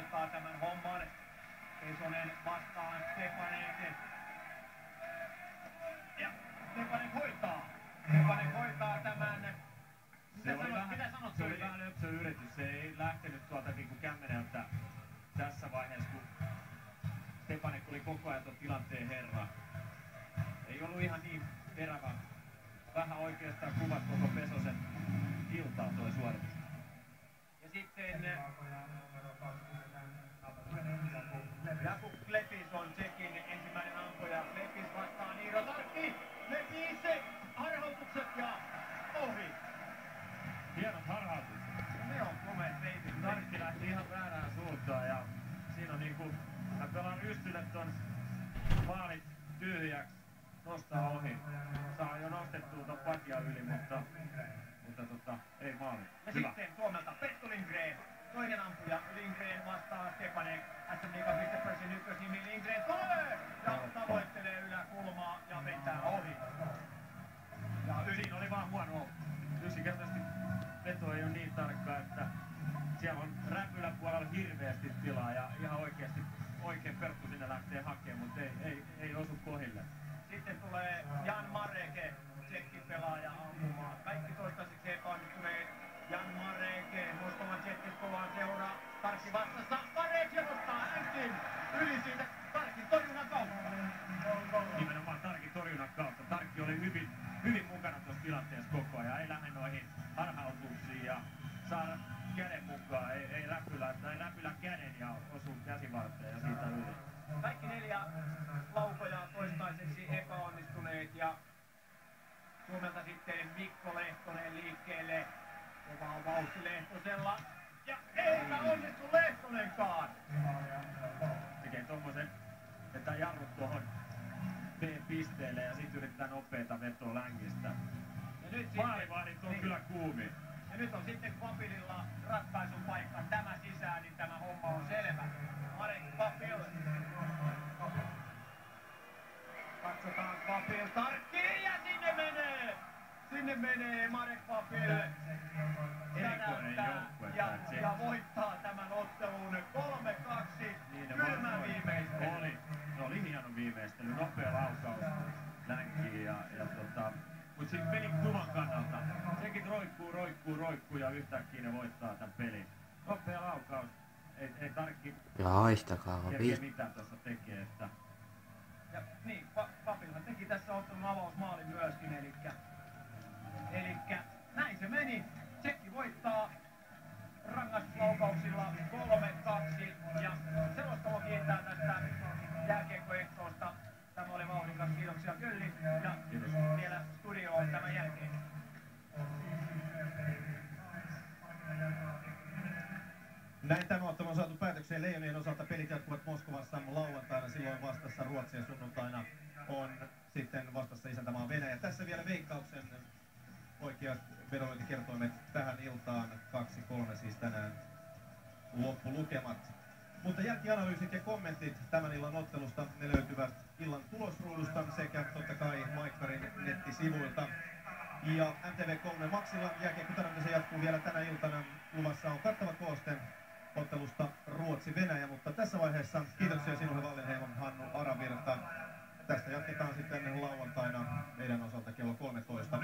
aloittaa tämän homman. Pesonen vastaan Stepanek. Ja Stepanek hoitaa. Stepanek hoitaa tämän. Se oli vähän löpsö yritys. Se ei lähtenyt tuolta niinku kämmeneltä tässä vaiheessa, kun Stepanek oli koko ajan tuon tilanteen herra. Ei ollut ihan niin terävä. Vähän oikeastaan kuvat koko Pesosen iltaa tuo suoritus. Ja sitten Jakub Klepis on Tšekin ensimmäinen ampuja. Klepis vastaan Iiro Tarkki. Klepis harhautukset ja ohi. Hienot harhautukset. Ne on komeet peitit. Tarkki lähti ihan väärään suuntaan ja siinä on niinku, hän pelaa rystylle ton maalit tyhjäksi, nostaa ohi. Saa jo nostettua ton patja yli, mutta ei maali. Ja Hyvä. sitten Suomelta Perttu Lindgren. Toinen ampuja Lindgren vastaa Stepanek. SM Liigan pistepörssin ykkösnimi Lindgren tulee ja tavoittelee yläkulmaa ja vetää ohi. Ja siinä oli vaan huono. Yksinkertaisesti veto ei ole niin tarkka, että siellä on räpyläpuolella hirveästi tilaa ja ihan oikein Perttu sinne lähtee hakemaan, mutta ei osu kohille. Sitten tulee Jan Mareke, tsekkipelaaja ampumaan. Kaikki toistaiseksi epäonnistuneet. Jan Mareke, Moskovan Tšettiskovan seuraa. Tarkki vastassa. Mareke nostaa änkin yli siitä Tarkin torjunnan kautta. Nimenomaan Tarkin torjunnan kautta. Tarkki oli hyvin mukana tuossa tilanteessa koko ajan. Ei lähde noihin harhautuksiin ja saada käden mukaan. Ei räpylä käden ja osuu käsivarteen ja siitä yli. Kaikki 4 laukoja toistaiseksi epäonnistuneet ja Suomelta sitten Mikko Lehtonen liikkeelle. Kova on vauhti Lehtosella ja eipä onnistu Lehtonenkaan. Tekee tommosen, että jarrut tuohon B-pisteelle ja sit yrittää nopeeta vetoa längistä. Ja nyt maalivahdit on kyllä kuumi. Ja nyt on sitten Kvapililla ratkaisun paikka. Tämä sisään, niin tämä homma on selvä. Marek Kvapil. Katsotaan Kvapil tarkkiin ja sinne menee! Sinne menee Marek Kvapil. Ja voittaa tämän ottelun 3-2. Kylmä viimeistely. Oli hieno viimeistely, nopea laukaus länkiin mut siinä pelin kuvan kannalta. Sekin roikkuu ja yhtäkkiä ne voittaa tän pelin. Nopea laukaus. Ei Tarkki kerkeä mitään tuossa tekee, että... Ja niin, Kvapilhan teki tässä ottelun avausmaalin myöskin, elikkä näin se meni. Tšekki voittaa rangaistuslaukauksilla 3-2 ja selostamo kiittää tästä jääkiekkoehtoosta. Tämä oli vauhdikas, kiitoksia Kölli ja vielä studioon tämän jälkeen. Näin tämä ottelu on saatu päätökseen. Leijonien osalta pelit jatkuvat Moskovassa lauantaina, silloin vastassa Ruotsi ja sunnuntaina on sitten vastassa isäntämaa Venäjä. Tässä vielä Veikkauksen oikeat vedonlyöntikertoimet tähän iltaan. 2-3 siis tänään loppulukemat. Mutta jälkianalyysit ja kommentit tämän illan ottelusta, ne löytyvät illan tulosruudusta sekä totta kai Maikkarin nettisivuilta. Ja MTV3 Maxilla jääkiekkotarjonta se jatkuu vielä tänä iltana. Luvassa on kattava kooste ottelusta Ruotsi-Venäjä, mutta tässä vaiheessa kiitoksia sinulle Wallenheimon Hannu Aravirta. Tästä jatketaan sitten lauantaina meidän osalta kello 13.